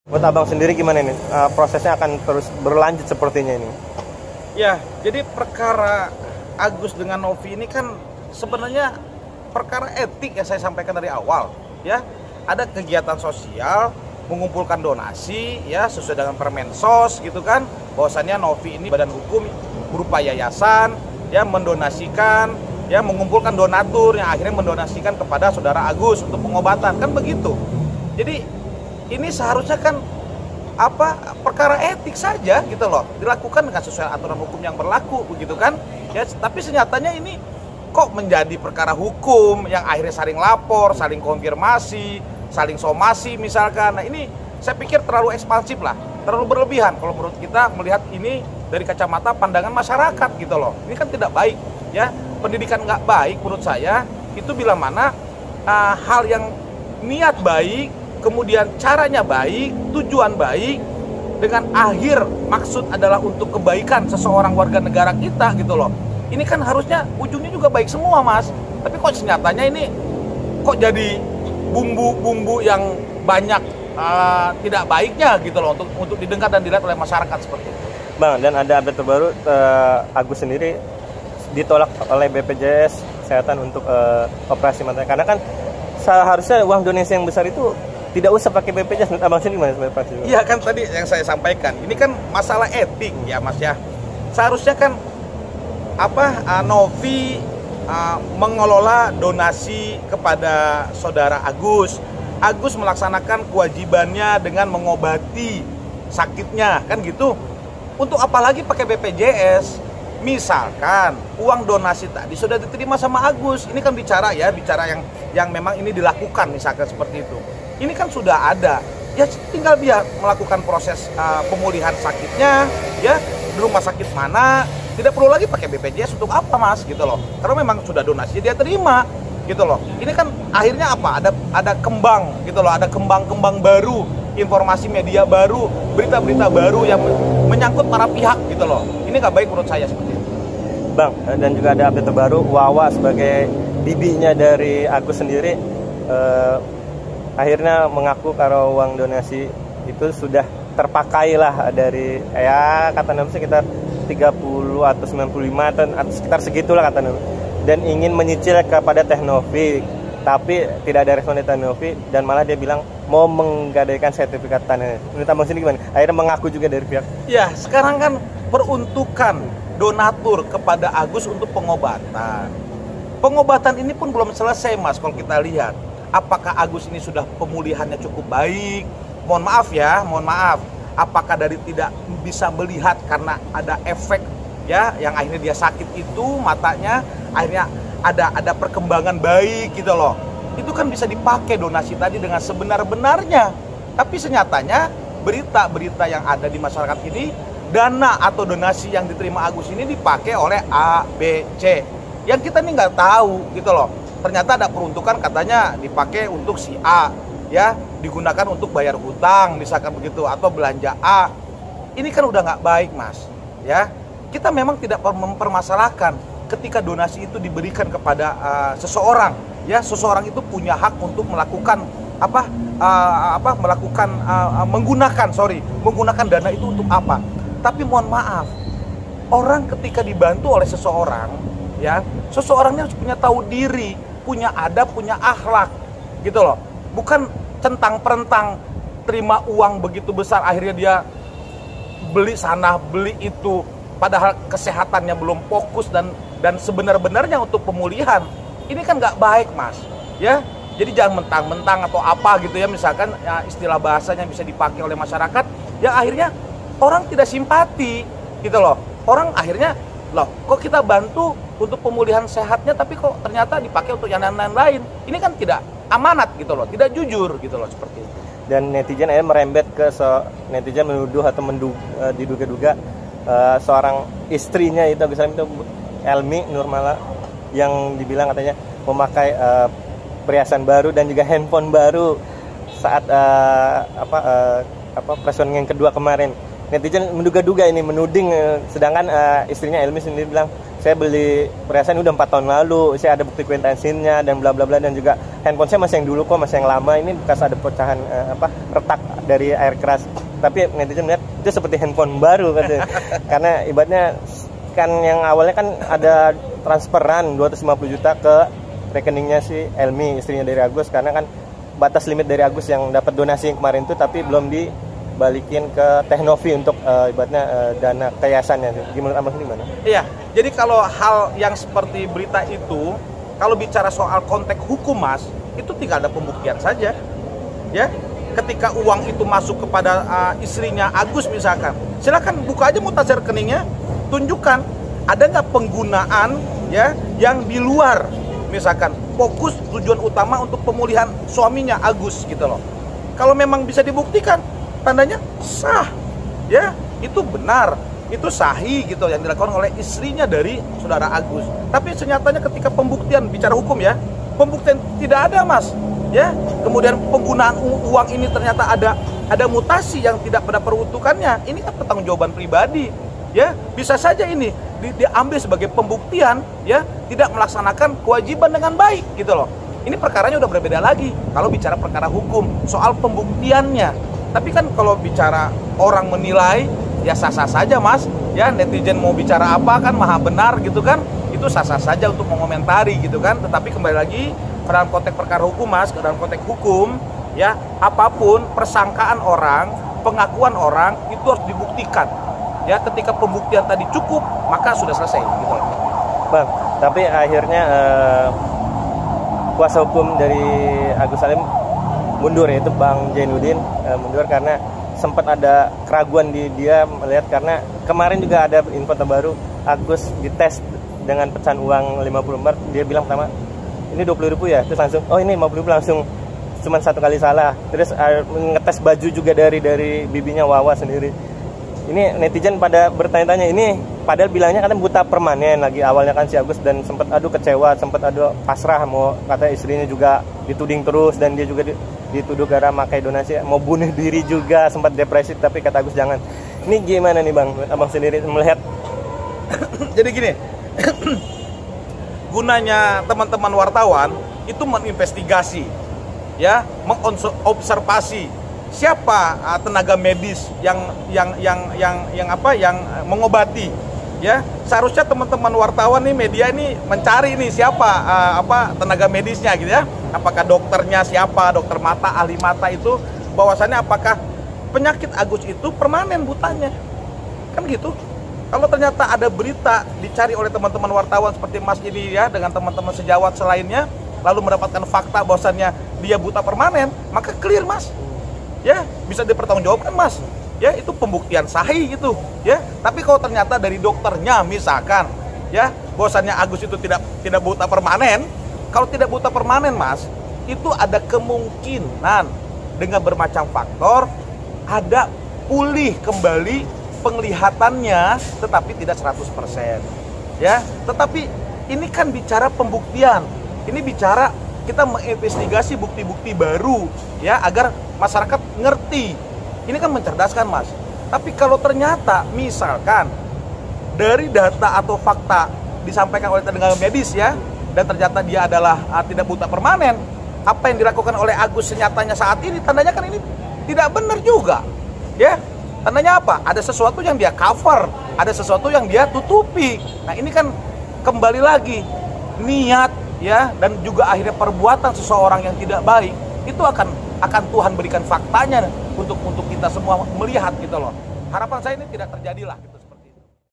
Buat abang sendiri gimana nih? Prosesnya akan terus berlanjut sepertinya ini? Ya, jadi perkara Agus dengan Novi ini kan sebenarnya perkara etik yang saya sampaikan dari awal. Ya, ada kegiatan sosial, mengumpulkan donasi, ya sesuai dengan Permensos gitu kan. Bahwasannya Novi ini badan hukum berupa yayasan, ya mendonasikan, ya mengumpulkan donatur yang akhirnya mendonasikan kepada saudara Agus untuk pengobatan, kan begitu. Jadi ini seharusnya kan perkara etik saja gitu loh, dilakukan dengan sesuai aturan hukum yang berlaku begitu kan ya. Tapi senyatanya ini kok menjadi perkara hukum yang akhirnya saling lapor, saling konfirmasi, saling somasi misalkan. Nah ini saya pikir terlalu ekspansif lah, terlalu berlebihan kalau menurut kita melihat ini dari kacamata pandangan masyarakat gitu loh. Ini kan tidak baik ya, pendidikan nggak baik menurut saya itu bila mana hal yang niat baik, kemudian caranya baik, tujuan baik, dengan akhir maksud adalah untuk kebaikan seseorang warga negara kita gitu loh. Ini kan harusnya ujungnya juga baik semua mas. Tapi kok senyatanya ini kok jadi bumbu-bumbu yang banyak tidak baiknya gitu loh untuk didengar dan dilihat oleh masyarakat seperti itu. Bang, dan ada update terbaru, Agus sendiri ditolak oleh BPJS Kesehatan untuk operasi mata. Karena kan seharusnya uang donasi yang besar itu tidak usah pakai BPJS. Menurut abang sendiri gimana sebagai praktisi? Iya kan tadi yang saya sampaikan, ini kan masalah etik ya mas ya. Seharusnya kan Novi mengelola donasi kepada saudara Agus. Agus melaksanakan kewajibannya dengan mengobati sakitnya kan gitu. Untuk apalagi pakai BPJS? Misalkan uang donasi tadi sudah diterima sama Agus, ini kan bicara yang memang ini dilakukan misalkan seperti itu. Ini kan sudah ada, ya tinggal dia melakukan proses pemulihan sakitnya, ya di rumah sakit mana, tidak perlu lagi pakai BPJS untuk apa mas, gitu loh. Karena memang sudah donasi dia terima, gitu loh. Ini kan akhirnya ada kembang, gitu loh, ada kembang-kembang baru, informasi media baru, berita-berita baru yang menyangkut para pihak, gitu loh. Ini nggak baik menurut saya seperti itu. Bang, dan juga ada update terbaru, Wawa sebagai bibinya dari Agus sendiri akhirnya mengaku kalau uang donasi itu sudah terpakai lah dari kata Nabi sekitar 30 atau 95 atau sekitar segitulah kata Nabi, dan ingin menyicil kepada Teh Novi, tapi tidak ada respon dari Teh Novi dan malah dia bilang mau menggadaikan sertifikat tanah. Menurut abang sini gimana? Akhirnya mengaku juga dari pihak. Ya sekarang kan peruntukan donatur kepada Agus untuk pengobatan. Pengobatan ini pun belum selesai mas kalau kita lihat. Apakah Agus ini sudah pemulihannya cukup baik? Mohon maaf. Apakah dari tidak bisa melihat karena ada efek ya yang akhirnya dia sakit itu matanya, akhirnya ada perkembangan baik gitu loh. Itu kan bisa dipakai donasi tadi dengan sebenar-benarnya. Tapi senyatanya berita-berita yang ada di masyarakat ini, dana atau donasi yang diterima Agus ini dipakai oleh A, B, C. Yang kita ini nggak tahu gitu loh. Ternyata ada peruntukan katanya dipakai untuk si A, ya digunakan untuk bayar hutang misalkan begitu atau belanja A. Ini kan udah nggak baik mas, ya. Kita memang tidak mempermasalahkan ketika donasi itu diberikan kepada seseorang, ya seseorang itu punya hak untuk melakukan menggunakan dana itu untuk apa. Tapi mohon maaf, orang ketika dibantu oleh seseorang, ya seseorangnya harus punya tahu diri, punya adab, punya akhlak gitu loh. Bukan centang-perentang terima uang begitu besar akhirnya dia beli sana beli itu, padahal kesehatannya belum fokus dan sebenar-benarnya untuk pemulihan. Ini kan nggak baik mas ya. Jadi jangan mentang-mentang atau apa gitu ya, misalkan ya, istilah bahasanya bisa dipakai oleh masyarakat yang akhirnya orang tidak simpati gitu loh. Orang akhirnya loh kok kita bantu untuk pemulihan sehatnya tapi kok ternyata dipakai untuk yang lain-lain. Ini kan tidak amanat gitu loh, tidak jujur gitu loh seperti itu. Dan netizen akhirnya merembet ke netizen menuduh atau diduga-duga seorang istrinya itu misalnya itu Elmi Nurmala yang dibilang katanya memakai perhiasan baru dan juga handphone baru saat presiden yang kedua kemarin. Netizen menduga-duga ini menuding, sedangkan istrinya Elmi sendiri bilang saya beli perhiasan udah 4 tahun lalu, saya ada bukti kwitansinya dan bla bla bla, dan juga handphone saya masih yang dulu kok, masih yang lama, ini bekas ada pecahan retak dari air keras. Tapi netizen melihat itu seperti handphone baru katanya. Karena ibaratnya kan yang awalnya kan ada transferan 250 juta ke rekeningnya si Elmi, istrinya dari Agus, karena kan batas limit dari Agus yang dapat donasi yang kemarin itu, tapi belum dibalikin ke Teknovi untuk ibaratnya dana yayasannya. Gimana Abang gimana? Iya, jadi kalau hal yang seperti berita itu, kalau bicara soal konteks hukum Mas, itu tinggal ada pembuktian saja. Ya, ketika uang itu masuk kepada istrinya Agus misalkan, silakan buka aja mutakhir rekeningnya, tunjukkan ada nggak penggunaan ya yang di luar, misalkan fokus tujuan utama untuk pemulihan suaminya Agus gitu loh. Kalau memang bisa dibuktikan, tandanya sah, ya itu benar, itu sahih gitu yang dilakukan oleh istrinya dari saudara Agus. Tapi senyatanya ketika pembuktian bicara hukum ya, pembuktian tidak ada Mas, ya. Kemudian penggunaan uang ini ternyata ada mutasi yang tidak pada peruntukannya. Ini kan pertanggungjawaban pribadi, ya. Bisa saja ini diambil sebagai pembuktian, ya, tidak melaksanakan kewajiban dengan baik gitu loh. Ini perkaranya udah berbeda lagi kalau bicara perkara hukum soal pembuktiannya. Tapi kan kalau bicara orang menilai, ya sah-sah saja Mas, ya. Netizen mau bicara apa kan maha benar gitu kan, itu sah-sah saja untuk mengomentari gitu kan. Tetapi kembali lagi dalam konteks perkara hukum Mas, dalam konteks hukum ya, apapun persangkaan orang, pengakuan orang itu harus dibuktikan. Ya, ketika pembuktian tadi cukup, maka sudah selesai gitu loh. Bang, tapi akhirnya kuasa hukum dari Agus Salim mundur, yaitu Bang Jainuddin mundur karena sempat ada keraguan di dia melihat, karena kemarin juga ada info terbaru Agus dites dengan pecahan uang 50 lembar. Dia bilang pertama ini 20.000 ya, terus langsung oh ini 50.000, langsung cuman satu kali salah. Terus ngetes baju juga dari bibinya Wawa sendiri. Ini netizen pada bertanya-tanya, ini padahal bilangnya kan buta permanen lagi awalnya kan si Agus, dan sempat kecewa, sempat pasrah, mau kata istrinya juga dituding terus, dan dia juga dituduh gara makai donasi, mau bunuh diri juga, sempat depresi, tapi kata Agus jangan. Ini gimana nih Bang, Abang sendiri melihat? Jadi gini, gunanya teman-teman wartawan itu menginvestigasi, ya, mengobservasi siapa tenaga medis yang mengobati, ya. Seharusnya teman-teman wartawan nih, media ini mencari nih siapa tenaga medisnya gitu ya. Apakah dokternya siapa, dokter mata, ahli mata itu, bahwasannya apakah penyakit Agus itu permanen butanya. Kan gitu. Kalau ternyata ada berita dicari oleh teman-teman wartawan seperti Mas ini ya, dengan teman-teman sejawat selainnya, lalu mendapatkan fakta bahwasannya dia buta permanen, maka clear Mas. Ya, bisa dipertanggungjawabkan Mas. Ya, itu pembuktian sahih gitu, ya. Tapi kalau ternyata dari dokternya misalkan, ya, bahwasannya Agus itu tidak buta permanen, kalau tidak buta permanen Mas, itu ada kemungkinan dengan bermacam faktor ada pulih kembali penglihatannya, tetapi tidak 100%. Ya, tetapi ini kan bicara pembuktian. Ini bicara kita menginvestigasi bukti-bukti baru, ya, agar masyarakat ngerti. Ini kan mencerdaskan Mas. Tapi kalau ternyata misalkan dari data atau fakta disampaikan oleh tenaga medis ya, dan ternyata dia adalah tidak buta permanen, apa yang dilakukan oleh Agus senyatanya saat ini, tandanya kan ini tidak benar juga, ya. Tandanya apa? Ada sesuatu yang dia cover, ada sesuatu yang dia tutupi. Nah, ini kan kembali lagi niat, ya, dan juga akhirnya perbuatan seseorang yang tidak baik itu akan Tuhan berikan faktanya untuk kita semua melihat gitu loh. Harapan saya ini tidak terjadilah gitu.